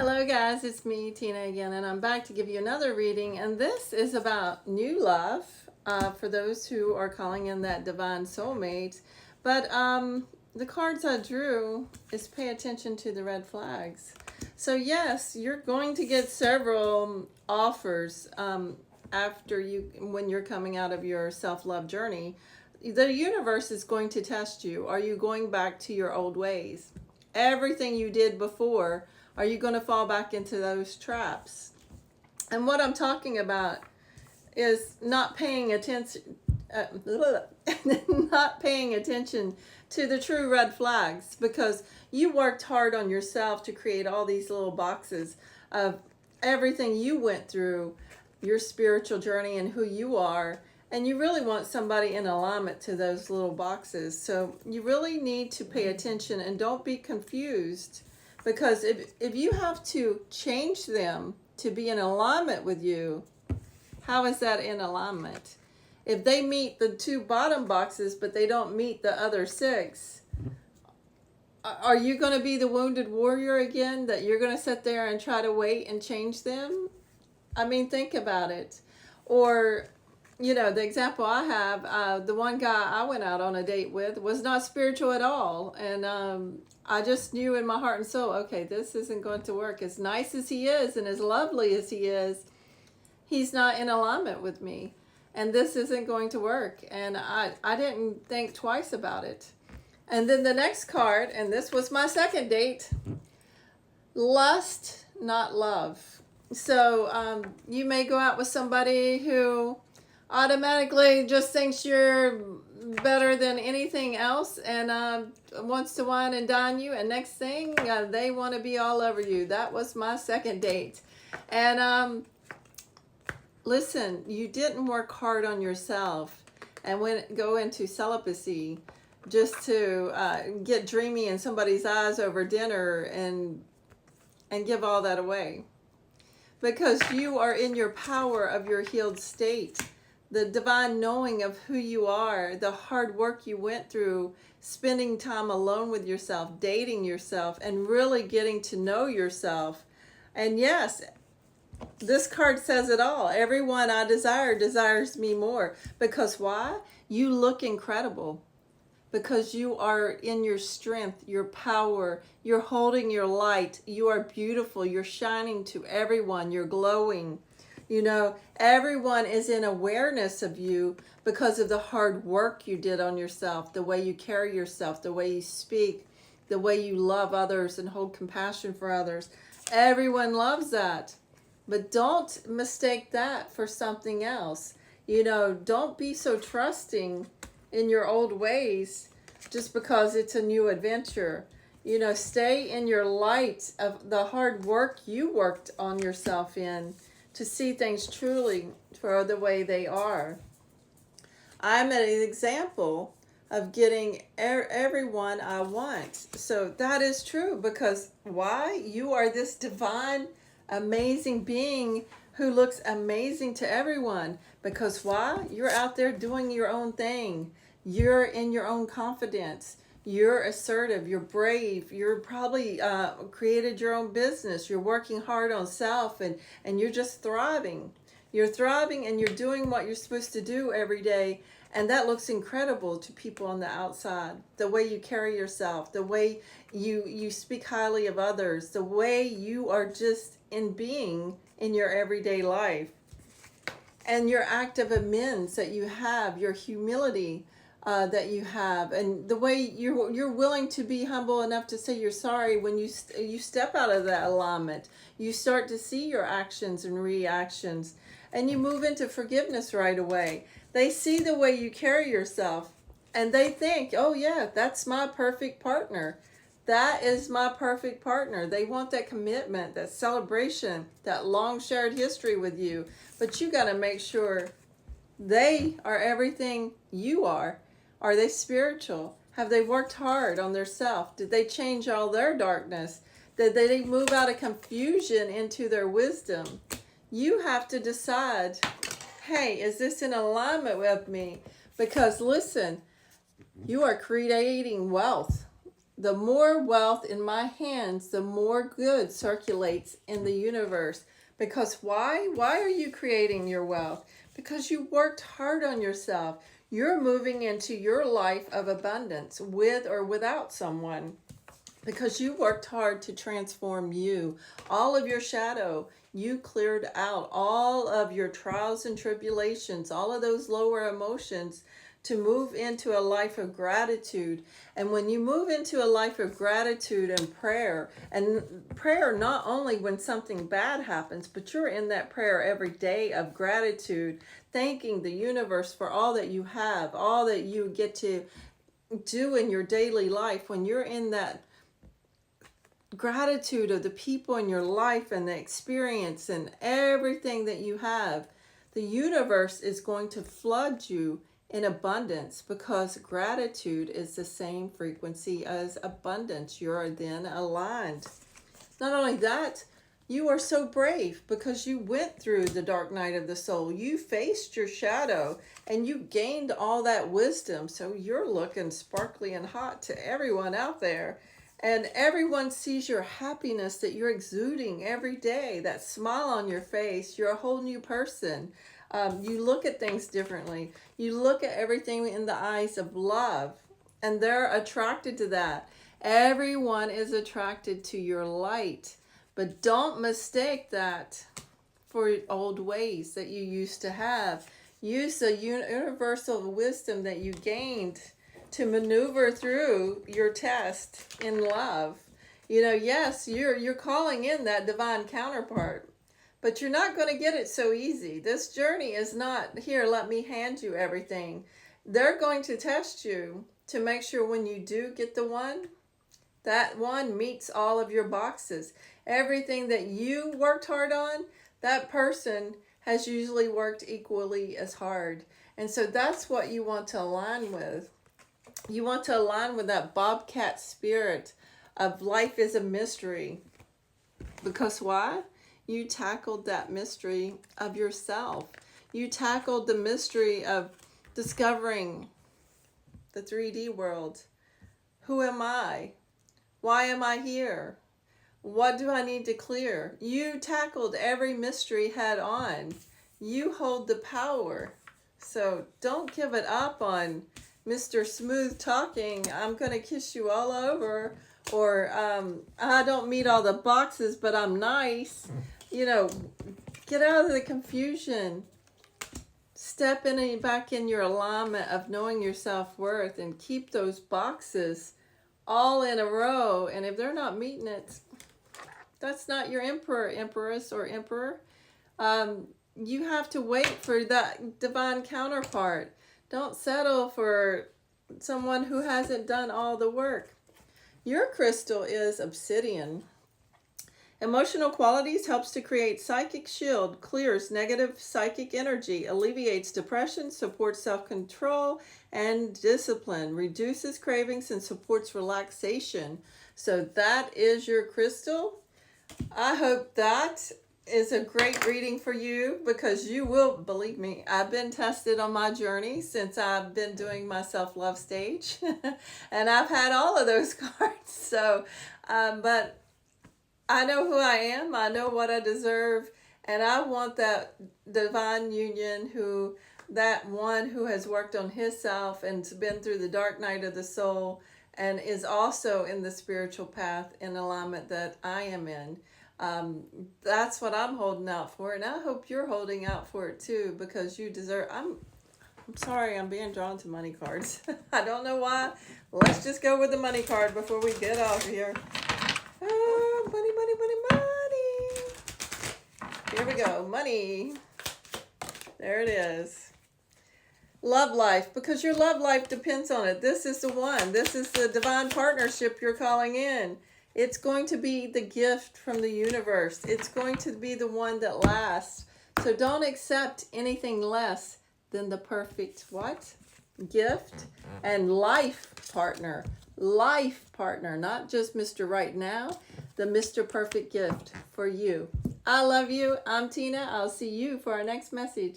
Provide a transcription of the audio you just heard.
Hello guys, it's me, Tina again, and I'm back to give you another reading, and this is about new love for those who are calling in that divine soulmate. But the cards I drew is pay attention to the red flags. So yes, you're going to get several offers when you're coming out of your self-love journey. The universe is going to test you. Are you going back to your old ways? Everything you did before, are you going to fall back into those traps? And what I'm talking about is not paying attention, not paying attention to the true red flags, because you worked hard on yourself to create all these little boxes of everything you went through, your spiritual journey and who you are. And you really want somebody in alignment to those little boxes. So you really need to pay attention and don't be confused, because if you have to change them to be in alignment with you, how is that in alignment? If they meet the two bottom boxes, but they don't meet the other six, are you going to be the wounded warrior again, that you're going to sit there and try to wait and change them? I mean, think about it. Or, the example I have, the one guy I went out on a date with was not spiritual at all. And I just knew in my heart and soul, okay, this isn't going to work. As nice as he is and as lovely as he is, he's not in alignment with me. And this isn't going to work. And I didn't think twice about it. And then the next card, and this was my second date, lust, not love. So you may go out with somebody who automatically just thinks you're better than anything else and wants to wine and dine you, and next thing they want to be all over you. That was my second date. And listen, you didn't work hard on yourself and go into celibacy just to get dreamy in somebody's eyes over dinner and give all that away, because you are in your power of your healed state. The divine knowing of who you are, the hard work you went through, spending time alone with yourself, dating yourself, and really getting to know yourself. And yes, this card says it all. Everyone I desire desires me more. Because why? You look incredible. Because you are in your strength, your power, you're holding your light, you are beautiful, you're shining to everyone, you're glowing. Everyone is in awareness of you because of the hard work you did on yourself, the way you carry yourself, the way you speak, the way you love others and hold compassion for others. Everyone loves that. But don't mistake that for something else. Don't be so trusting in your old ways just because it's a new adventure. Stay in your light of the hard work you worked on yourself in, to see things truly for the way they are. I'm an example of getting everyone I want. So that is true, because why? You are this divine, amazing being who looks amazing to everyone. Because why? You're out there doing your own thing. You're in your own confidence. You're assertive, you're brave, you're probably created your own business, you're working hard on self, and you're just thriving. You're thriving and you're doing what you're supposed to do every day, and that looks incredible to people on the outside. The way you carry yourself, the way you speak highly of others, the way you are just in being in your everyday life. And your act of amends that you have, your humility, that you have, and the way you're willing to be humble enough to say you're sorry when you step out of that alignment. You start to see your actions and reactions, and you move into forgiveness right away. They see the way you carry yourself, and they think, oh yeah, that's my perfect partner. That is my perfect partner. They want that commitment, that celebration, that long shared history with you. But you got to make sure they are everything you are. Are they spiritual? Have they worked hard on their self? Did they change all their darkness? Did they move out of confusion into their wisdom? You have to decide, hey, is this in alignment with me? Because listen, you are creating wealth. the more wealth in my hands, the more good circulates in the universe. Because why? Why are you creating your wealth? Because you worked hard on yourself. You're moving into your life of abundance with or without someone. Because you worked hard to transform you. All of your shadow, you cleared out all of your trials and tribulations, all of those lower emotions to move into a life of gratitude. And when you move into a life of gratitude and prayer not only when something bad happens, but you're in that prayer every day of gratitude, thanking the universe for all that you have, all that you get to do in your daily life. When you're in that gratitude of the people in your life and the experience and everything that you have, the universe is going to flood you in abundance, because gratitude is the same frequency as abundance. You're then aligned. Not only that, you are so brave because you went through the dark night of the soul. You faced your shadow and you gained all that wisdom. So you're looking sparkly and hot to everyone out there. And everyone sees your happiness that you're exuding every day, that smile on your face. You're a whole new person. You look at things differently. You look at everything in the eyes of love, and they're attracted to that. Everyone is attracted to your light, but don't mistake that for old ways that you used to have. Use the universal wisdom that you gained to maneuver through your test in love. Yes, you're calling in that divine counterpart, but you're not going to get it so easy. This journey is not, here, let me hand you everything. They're going to test you to make sure when you do get the one, that one meets all of your boxes. Everything that you worked hard on, that person has usually worked equally as hard. And so that's what you want to align with. You want to align with that bobcat spirit of life is a mystery. Because why? You tackled that mystery of yourself. You tackled the mystery of discovering the 3D world. Who am I? Why am I here? What do I need to clear? You tackled every mystery head on. You hold the power. So don't give it up on Mr. Smooth Talking. I'm going to kiss you all over. Or I don't meet all the boxes, but I'm nice. Get out of the confusion. Step in and back in your alignment of knowing your self-worth, and keep those boxes all in a row. And if they're not meeting it, that's not your emperor, empress, or emperor. You have to wait for that divine counterpart. Don't settle for someone who hasn't done all the work. Your crystal is obsidian. Emotional qualities helps to create psychic shield, clears negative psychic energy, alleviates depression, supports self-control and discipline, reduces cravings, and supports relaxation. So that is your crystal. I hope that is a great reading for you, because you will, believe me, I've been tested on my journey since I've been doing my self-love stage. And I've had all of those cards. So, but I know who I am. I know what I deserve. And I want that divine union, that one who has worked on himself and been through the dark night of the soul and is also in the spiritual path in alignment that I am in. That's what I'm holding out for, and I hope you're holding out for it too, because you deserve. I'm sorry, I'm being drawn to money cards. I don't know why. Let's just go with the money card before we get off here. Oh, money, money, money, money. Here we go, money. There it is. Love life, because your love life depends on it. This is the one. This is the divine partnership you're calling in. It's going to be the gift from the universe. It's going to be the one that lasts. So don't accept anything less than the perfect what? Gift and life partner. Life partner, not just Mr. Right Now, the Mr. Perfect gift for you. I love you. I'm Tina. I'll see you for our next message.